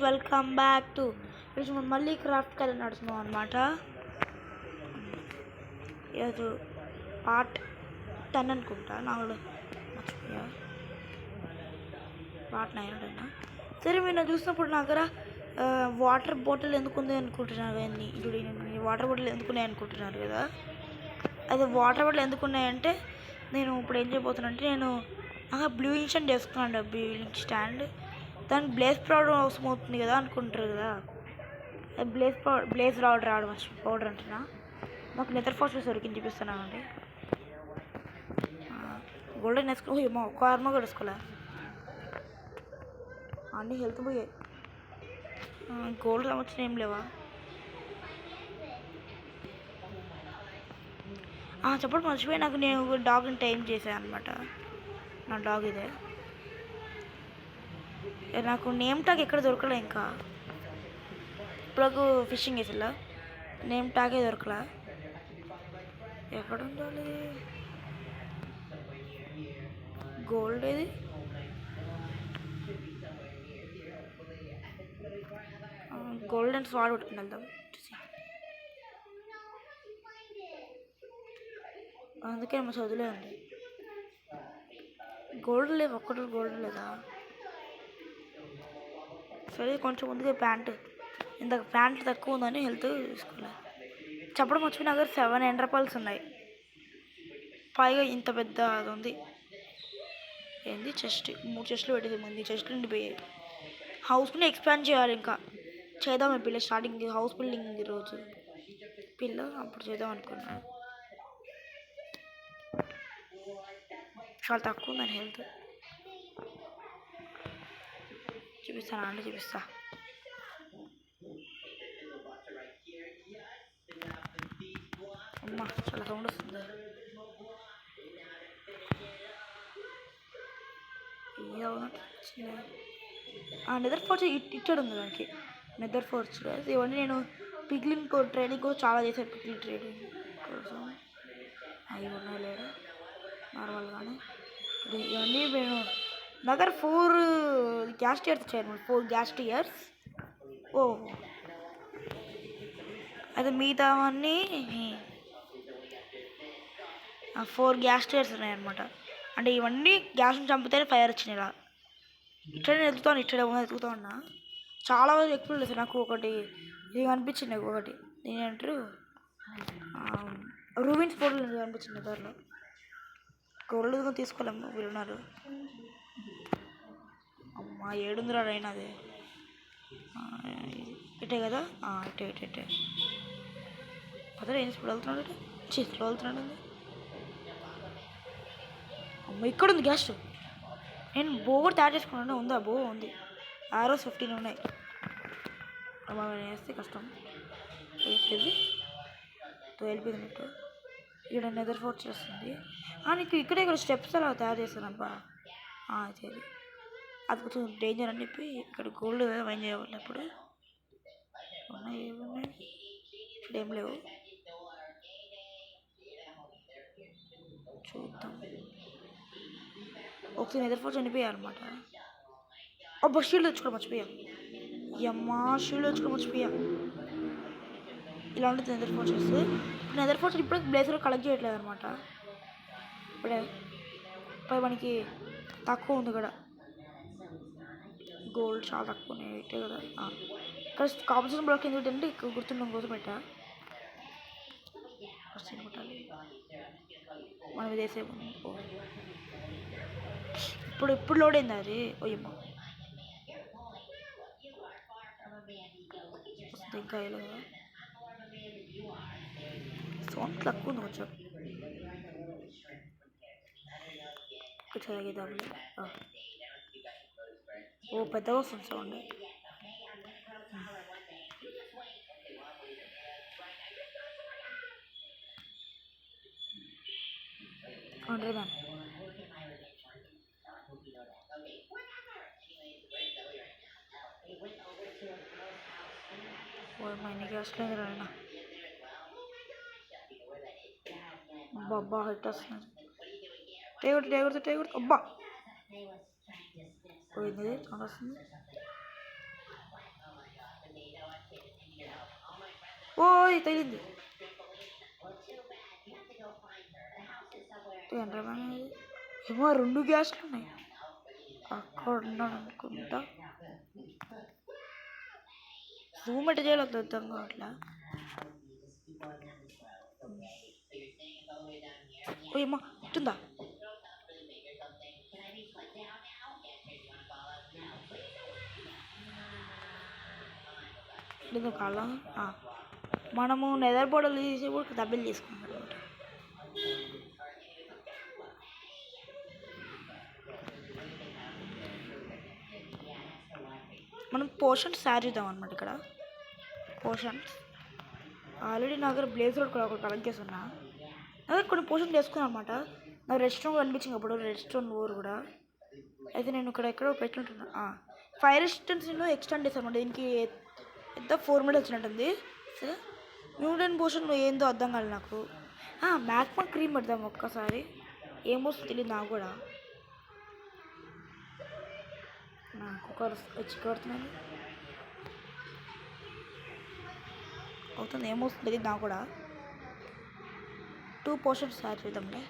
Guys, welcome back to ఈరోజు మనం మళ్ళీ క్రాఫ్ట్ కలర్ నడుస్తున్నాం అనమాట. ఈరోజు పార్ట్ 10 అనుకుంటా, నాకు మర్చిపోయా. పార్ట్ 9 ఉంటాయినా. సరే, మీరు చూసినప్పుడు నా దగ్గర వాటర్ బాటిల్ ఎందుకుంది అనుకుంటున్నారు కానీ ఇప్పుడు వాటర్ బాటిల్ ఎందుకున్నాయి అనుకుంటున్నారు కదా. అది వాటర్ బాటిల్ ఎందుకున్నాయంటే నేను ఇప్పుడు ఏం చేయబోతున్నానంటే నేను బ్లూ ఇన్స్టెంట్ చేసుకున్నాను. బ్లూ స్టాండ్ దానికి బ్లేస్ పౌడర్ అవసరం అవుతుంది కదా అనుకుంటారు కదా. బ్లేస్ రావడం పౌడర్ అంటున్నా. మాకు నెదర్ ఫాస్ఫరస్ దొరికింది, చూపిస్తున్నాను అండి. గోల్డెన్ వేసుకో, ఒక్క ఆర్మో కూడా వేసుకోలే, అన్నీ హెల్త్ పోయాయి. గోల్డ్ సంవత్సరం ఏం లేవా? చెప్పడం మర్చిపోయి, నేను డాగ్ని టైం చేశాను అనమాట. నా డాగ్ ఇదే. నాకు నేమ్ టాగ్ ఎక్కడ దొరకలే, ఇంకా ఇప్పుడు ఫిషింగ్ వేసిలా నేమ్ టాగే దొరకలే. ఎక్కడ ఉండాలి గోల్డ్? ఇది గోల్డెన్ స్వాడ్ పట్టుకుని వెళ్దాం. అందుకే మా చదువులే ఉంది. గోల్డ్ లేవు, ఒక్కటి గోల్డ్ లేదా? సరే, కొంచెం ముందుగా ప్యాంటు, ఇందాక ప్యాంట్ తక్కువ ఉందని హెల్త్ తీసుకోలే. చెప్పడం మర్చిపోయి, నా దగ్గర 7 ఎండర్ పర్ల్స్ ఉన్నాయి. పైగా ఇంత పెద్ద అది ఉంది. ఏంది చెస్ట్, 3 చెస్ట్లు పెట్టేది ముందు, చెస్ట్లు నిండిపోయాయి. హౌస్ని ఎక్స్పాండ్ చేయాలి, ఇంకా చేద్దాం. పిల్ల స్టార్టింగ్ హౌస్ బిల్డింగ్ రోజు పిల్ల అప్పుడు చేద్దాం అనుకున్నాను. చాలా తక్కువ ఉందని హెల్త్. చూపిస్తాను అంటే చూపిస్తా. అమ్మా, చాలా సౌండ్ వస్తుంది. నెదర్ ఫోర్స్ ఇచ్చాడు ఉంది దానికి. నెదర్ ఫోర్స్ ఇవన్నీ నేను పిగ్లింగ్ ట్రైనింగ్ కూడా చాలా చేశాను. పిగ్లింగ్ ట్రైనింగ్ కోసం అవి ఉన్నాయి లేదా నార్మల్గానే. ఇవన్నీ నేను దగ్గర 4 గ్యాస్ టియర్స్ ఇచ్చాను. 4 గ్యాస్ టియర్స్. అయితే మిగతావన్నీ 4 గ్యాస్ టియర్స్ ఉన్నాయన్నమాట. అంటే ఇవన్నీ గ్యాస్ని చంపితేనే ఫైర్ వచ్చినాయి. ఇలా ఇట్లనే ఎత్తుకుతా ఉన్నా. చాలా రోజులు ఎక్కువ లేదు నాకు. ఒకటి ఇది అనిపించింది, ఒకటి నేనంటారు రూబిన్స్ పౌడర్ అనిపించింది దారిలో. గోల్డ్ తీసుకోలేము, వీళ్ళున్నారు. అమ్మా, 700 అయినది. ఇటే కదా, ఇటే అదే ఏం ఇప్పుడు వెళ్తున్నాడు, చేతిలో వెళ్తున్నాడు. అమ్మ, ఇక్కడ ఉంది గ్యాస్. నేను బో కూడా తయారు చేసుకున్నాను. ఉందా బో? ఉంది. ఆరోస్ 15 ఉన్నాయి. అమ్మ వేస్తే కష్టం. వేసేది వెళ్ళిపోయినట్టు. ఇక్కడ నెదర్ ఫోర్స్ వస్తుంది. నీకు ఇక్కడ స్టెప్స్ అలా తయారు చేస్తానబ్బా. అది కొంచెం డేంజర్ అని చెప్పి ఇక్కడ గోల్డ్ వైన్ చేయవాలి. అప్పుడు ఉన్నాయి, ఏమున్నాయి ఇక్కడ ఏం లేవు. చూద్దాం. ఒకసారి నెదర్ ఫోర్స్ చనిపోయాలన్నమాట. అబ్బా, షీల్డ్ తెచ్చుకోవడం మర్చిపోయా. షీల్డ్ తెచ్చుకోవడం మర్చిపోయా. ఇలా ఉంటుంది నెదర్ ఫోర్సెస్. నెదర్ ఫోర్స్ ఇప్పుడు బ్లేజర్ కలెక్ట్ చేయట్లేదు అనమాట. ఇప్పుడే మనకి తక్కువ ఉంది కూడా. గోల్డ్ చాలా తక్కువ ఉన్నాయి. ఇట్టే కదా ఇక్కడ కాంపిటీషన్ బ్లాక్ ఎందుకంటే ఇక్కడ గుర్తుండడం కోసం పెట్టా. ఫస్ట్ కొట్టాలి మనం. ఇదేసే ఇప్పుడు లోడ్ అయింది అది. ఓయమ్మా, ఇంకా సౌండ్ తక్కువ ఉంది కొంచెం. చదివిద్దాం. పెద్దగా వస్తుంది సౌండ్. మ్యామ్, ఎన్ని గ్యాస్ లేదు రాయన. అబ్బా, హిట్ వస్తుంది. టేగుడుతుంది. అబ్బా, పోయింది. చాలా వస్తుంది. ఓయ్ తగిలింది. ఏంట్రా ఏమో 2 గ్యాస్లు ఉన్నాయి. అక్కడ ఉన్నాడు అనుకుంటా. జూమ్ ఎట్ట చేయాలో అర్థం కావట్లా. ఓ ఏమో ఇట్టుందా. ఇది కాళ్ళ మనము నెదర్ బోర్డర్లు తీసేప్పుడు డబ్బులు తీసుకున్నాం అనమాట. మనం పోషన్స్ తయారు చేద్దాం అనమాట. ఇక్కడ పోషన్స్ ఆల్రెడీ నా దగ్గర బ్లేజర్ కూడా ఒకటి కలెక్ట్ చేసి ఉన్నా. అదే కొన్ని పోషన్స్ చేసుకున్నాను అనమాట. నాకు రెస్టారెంట్ కనిపించింది అప్పుడు, రెస్టారెంట్ ఊరు కూడా. అయితే నేను ఇక్కడ ఎక్కడో పెట్టుకుంటున్నా. 5 రెసిస్టెన్స్ ఎక్స్టెండ్ చేస్తాను అనమాట. దీనికి ఎంత 4 మినిట్స్ వచ్చినట్టుంది. సరే న్యూటన్ పోషన్ ఏందో అర్థం కాదు నాకు. మ్యాక్మా క్రీమ్ పెడదాం ఒక్కసారి. ఏం పోస్తుంది తెలియదు నాకు కూడా. కుక్కర్ వచ్చి కొడుతున్నాను అవుతుంది. ఏమొస్తుంది తెలియదు నాకు కూడా. 2 పోషన్స్ తయారు చేద్దాంలే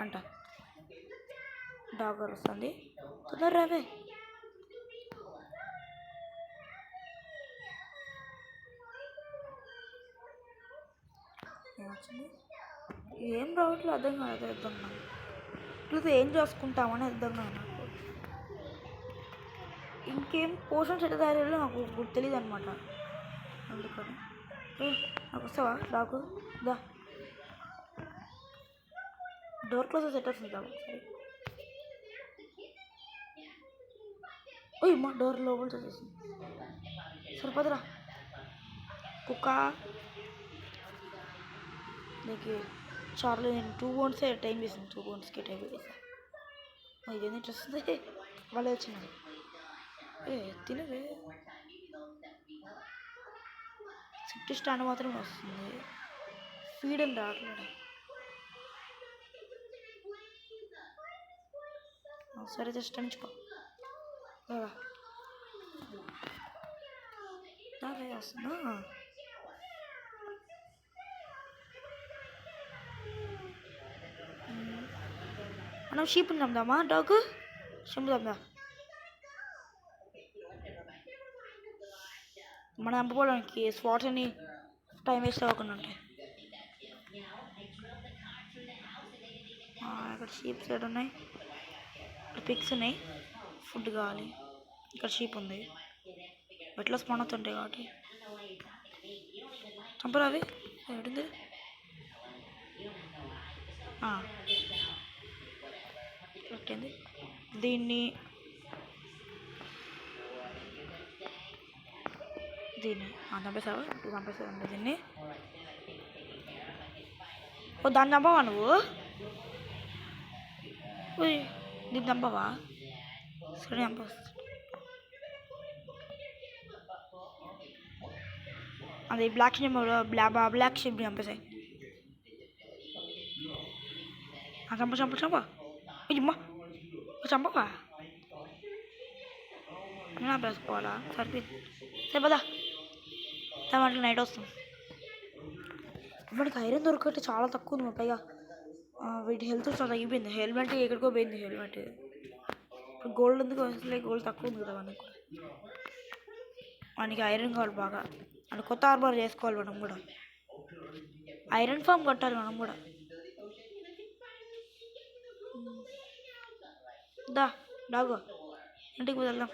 అంట. డాగర్ వస్తుంది తొందరరావే. ఏం రావట్లేదు అర్థం కాదు. అర్థం కాదు లేదా ఏం చేసుకుంటామని అర్థం కాదు నాకు. ఇంకేం పోషన్స్ ఎట్లా తయారు నాకు తెలియదు అనమాట. అందుకని నాకు వస్తావా డాకు దా. డోర్ క్లోజ్ సెటర్స్ ఉంటాం ఒకసారి. ఓయ్ మా డోర్ లోపల వచ్చేసింది. సరిపోదురా కుక్క. నీకు చార్లో నేను 2 బోన్సే టైం వేసాను. 2 బోన్స్కి టైం వేసాను. ఇదేంటి ఇట్లా వస్తుంది. వాళ్ళే వచ్చింది. తినవే. సిఫ్టీ స్టాండ్ మాత్రమే వస్తుంది. ఫీడ్ అని రావట్లేదు. సరే జస్ట్ అంచుకో వస్తుందా. మనం షీప్ నమ్దామా డాగ్ చంపుదాందా. మనం చంపుకోవడానికి స్పాట్స్ అని టైం వేస్ట్ అవ్వకుండా ఉంటాయి. ఇక్కడ షీప్స్ ఎక్కడ ఉన్నాయి. ఇక్కడ పిక్స్ ఉన్నాయి. ఫుడ్ కావాలి. ఇక్కడ షీప్ ఉంది. ఎట్లా స్పాన్ అవుతుంటాయి కాబట్టి చంపరా అవి. ఏడుంది పెట్టింది. దీన్ని చంపేసావా. చంపేసావండి దీన్ని. దాన్ని చంపవా నువ్వు. దీన్ని చంపవా. సరే చంప. అది బ్లాక్ షిప్ బ్లాక్ షిప్ చంపేసాయి. చంప అమ్మా చంపవా. చంపేసుకోవాలా. సరిపోయింది. సరిపోదా టమాటో నైట్ వస్తుంది. మనకి ఐరన్ దొరకట్టు చాలా తక్కువ ఉంది. పైగా వీటి హెల్త్ చాలా తగ్గిపోయింది. హెల్మెట్ ఎక్కడికో పోయింది. హెల్మెట్ ఇప్పుడు గోల్డ్ ఎందుకు అసలే గోల్డ్ తక్కువ ఉంది కదా మనకు. మనకి ఐరన్ కావాలి బాగా. అంటే కొత్త ఆర్మర్ చేసుకోవాలి మనం కూడా. ఐరన్ ఫామ్ కట్టాలి మనం కూడా. డాగో ఇంటికి వెళ్దాం.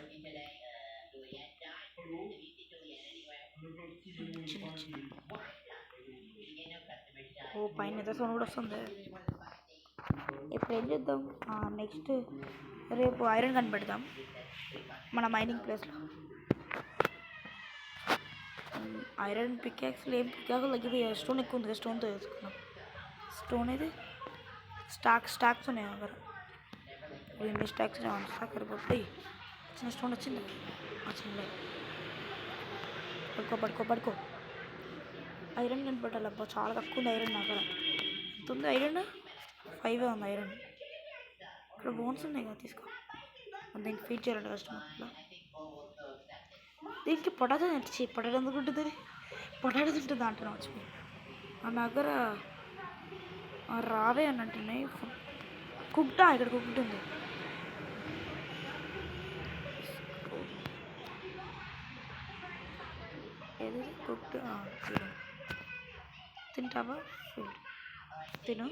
పైన నిద్ర సౌండ్ కూడా వస్తుంది. ఇప్పుడు ఏం చేద్దాం. నెక్స్ట్ రేపు ఐరన్ కనిపెడదాం మన మైనింగ్ ప్లేస్లో. ఐరన్ పికాక్స్లో ఏం పికాకులు తగ్గిపోయాయి. స్టోన్ ఎక్కువ ఉంది. స్టోన్తో వేసుకున్నాం. స్టోన్ ఇది స్టాక్స్ ఉన్నాయి దగ్గర. ఎన్ని స్టాక్స్ స్టాక్ సరిపోతాయి. చిన్న స్టోన్ వచ్చింది. వచ్చింది. పడుకో. ఐరన్ కనిపెట్టాలబ్బా. చాలా తక్కువ ఉంది ఐరన్. దగ్గర ఎంత ఉంది ఐరన్. 5 ఉంది ఐరన్. ఇక్కడ బోన్స్ ఉన్నాయి కదా తీసుకో. దీనికి ఫీడ్ చేయాలంటే కష్టం. అట్లా దీనికి పొటాటో నచ్చి పొటాటో ఎందుకు ఉంటుంది? పొటాటో తింటుంది అంటున్నా వచ్చిపోయి నా దగ్గర రావే అని అంటున్నాయి. కుక్టా ఇక్కడ కుక్ట్ ఉంది. ఏది కుక్ట్ తింటావా? తిను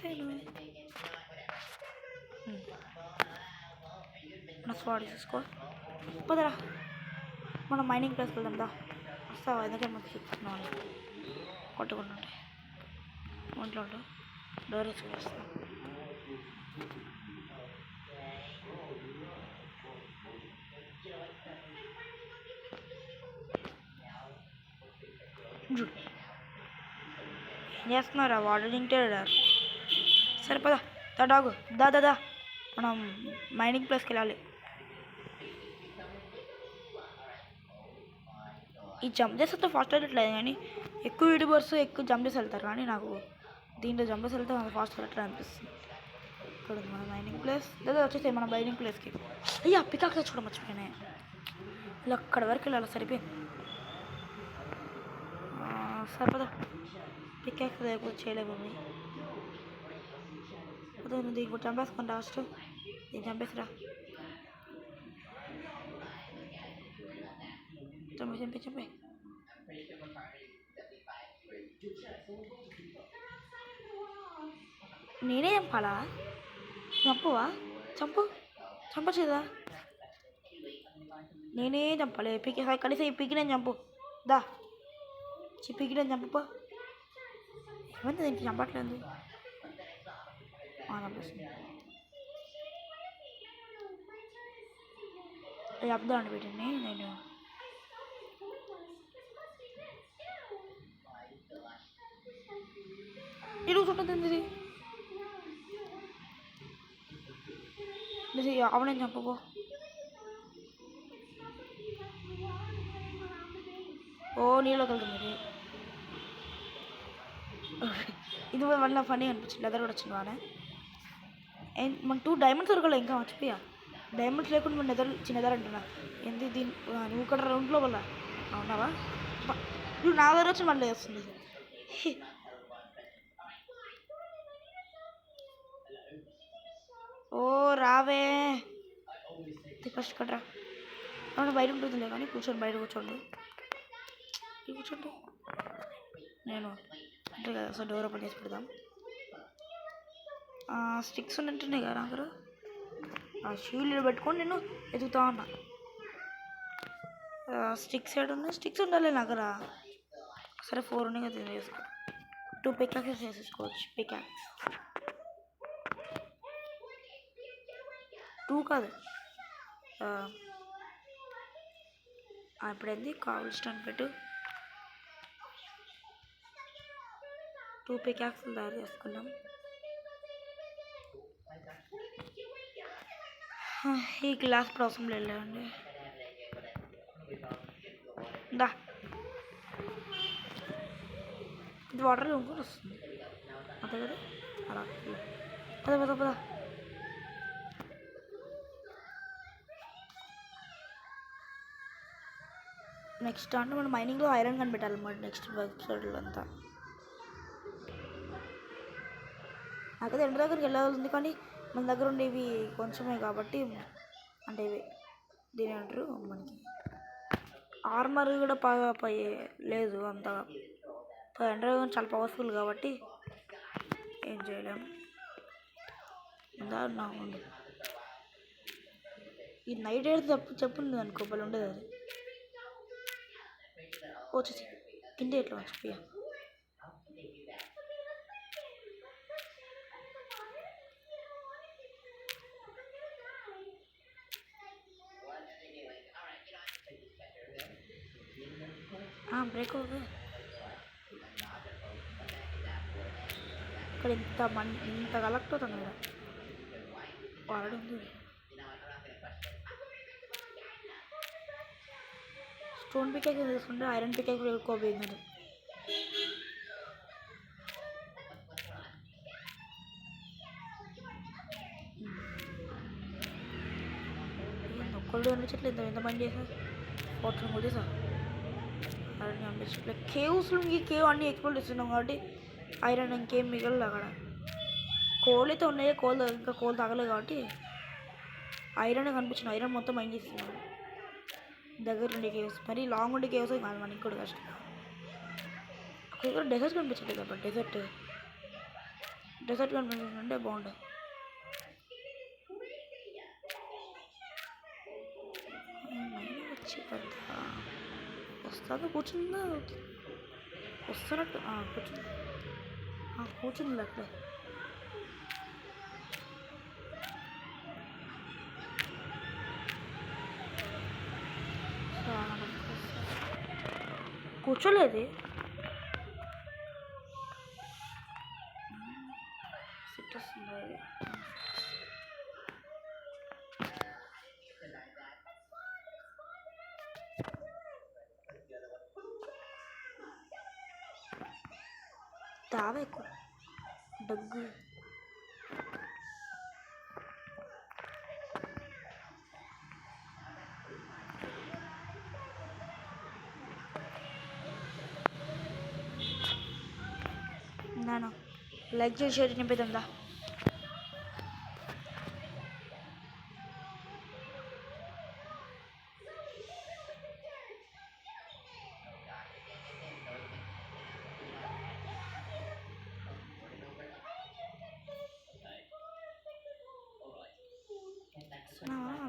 తిను. నా స్వాడ్ చూసుకో. పదరా మనం మైనింగ్ ప్లేస్కి వెళ్దాం. దా వస్తావా? ఎందుకంటే మాకు చెప్తున్నాను కొట్టుకుంటుంటే ఒంట్లో డోర్ వేసుకుని వస్తాం. ఏం చేస్తున్నారా? వాటర్ తింటాడా? సరే పదా దా డాగు దా దా దా మనం మైనింగ్ ప్లేస్కి వెళ్ళాలి. ఈ జంప్ చేస్తే ఫాస్ట్ వెళ్ళట్లేదు కానీ ఎక్కువ యూట్యూబర్స్ ఎక్కువ జంప్ చేసి వెళ్తారు కానీ నాకు దీంట్లో జంప్ చేసి వెళ్తే మనకు ఫాస్ట్ వెళ్ళట్లేదు అనిపిస్తుంది. ఇక్కడ మన మైనింగ్ ప్లేస్ లేదా వచ్చేసాయి మన మైనింగ్ ప్లేస్కి. అయ్యా పికాక్ తెచ్చుకోవడం మర్చిపోయినాయి. ఇలా అక్కడ వరకు వెళ్ళాలి. సరిపోయింది. సరిపదా పికాక్ లేకపోతే చేయలేము. దీనికి చంపేసుకుంటా ఫస్ట్. దీన్ని చంపేసిరా. చంపే నేనే చంపాలా? చంపువా? చంపచ్చేదా? నేనే చంపాలి. కనీసం ఈ పిక్కి నేను చంపు. దా పిక్కి నేను చంపుపో. ఏమంటే దీనికి చంపట్లేదు. చెప్దామండి వీటిని నేను. ఈరోజు ఉంటుంది ఆవనే చంపబో. ఓ నీళ్ళకి వెళ్తుంది. ఇది వల్ల ఫనీ అనిపించింది. లెదర్ కూడా వచ్చింది బాగానే. మన 2 డైమండ్స్ దొరకలే ఇంకా మర్చిపోయా. డైమండ్స్ లేకుండా మన చిన్నదారు అంటున్నా. ఏంది దీని నువ్వు ఇక్కడ రౌండ్లో వల్ల అవునావా? నువ్వు నా దగ్గర వచ్చి మళ్ళీ వస్తుంది. ఓ రావే ఫస్ట్ కట్రా. బయట ఉంటుందిలే కానీ కూర్చోండి. బయట కూర్చోండి. నేను అంటే కదా అసలు డోర్ ఓపెన్ చేసి పెడదాం. స్టిక్స్ ఉన్నట్టున్నాయి కదా దగ్గర. ఆ షూలు పెట్టుకొని నేను ఎదుగుతా ఉన్నా. స్టిక్స్ ఏడు ఉన్నాయి? స్టిక్స్ ఉండాలి నా దగ్గర. సరే 4 ఉన్నాయి కదా వేసుకో. 2 పికాక్స్ వేసేసుకోవచ్చు. పికాక్స్ 2 కాదు. ఇప్పుడేంది కావల్ స్టోన్ పెట్టు. 2 పికాక్స్లు తయారు చేసుకున్నాం. ఈ గ్లాస్ అవసరం లేదండి. దా ఇది వాటర్ ఇంకోటి వస్తుంది అంతే కదా. అలా పద. నెక్స్ట్ అంటే మనం మైనింగ్లో ఐరన్ కనిపెట్టాలన్నమాట. నెక్స్ట్ ఎపిసోడ్లో అంతా నాకైతే ఎండ దగ్గరికి వెళ్ళాలి కానీ మన దగ్గర ఉండేవి కొంచెమే కాబట్టి అంటే ఇవి దీని అంటారు మనకి ఆర్మర్ కూడా బాగా లేదు అంతగా. ఎండ చాలా పవర్ఫుల్ కాబట్టి ఏం చేయలేము. ఉండు ఈ నైట్ అయితే చెప్పుంది అనుకో బలి ఉండేది. అది వచ్చేసి కింద ఎట్లా మర్చిపోయా. బ్రేక్ అవ్వదు ఇక్కడ. ఇంత కలెక్ట్ అవుతుంది కదా. ఆల్రెడీ ఉంది. స్టోన్ పికాక్ తీసుకుంటే ఐరన్ పికాక్ కూడా ఎక్కువ పోయింది. ఒక్కళ్ళు అనిపించట్లేదు ఎంత మంది చేశారు. పోర్షన్ కూడా సార్ అన్నీ పంపించి లైక్ కేవ్స్లో ఈ కేవ్ అన్నీ ఎక్స్ప్లోర్ చేస్తున్నాం కాబట్టి ఐరన్ ఇంకేం మిగలదు అక్కడ. కోల్ అయితే ఉన్నాయి, ఇంకా కోల్ తగలేదు కాబట్టి ఐరన్ కనిపించిన ఐరన్ మొత్తం మైండ్ చేస్తున్నాను. దగ్గర ఉండే కేవ్స్ మరి లాంగ్ ఉండే కేవ్స్ కాదు మనకి కూడా కష్టం. అక్కడ డెజర్ట్ కనిపించలేదు కాబట్టి డెజర్ట్ కనిపించిందంటే బాగుంటుంది. వచ్చి వస్తుందా కూర్చుందా వస్తున్నట్టు కూర్చుంది అట్లే. కూర్చోలేదు సిట్ వస్తుంది. తావా ఎక్కువ దగ్గు నాను లైక్ చేసి షేర్ నింపిద్దా.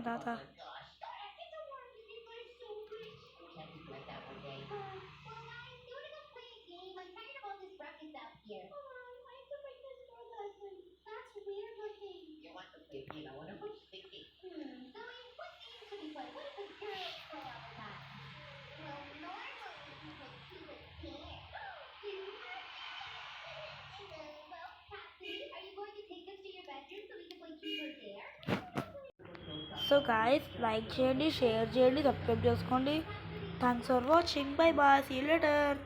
తాత సో గాయ్స్ లైక్ చేయండి, షేర్ చేయండి, సబ్స్క్రైబ్ చేసుకోండి. Thanks for watching. Bye bye, see you later.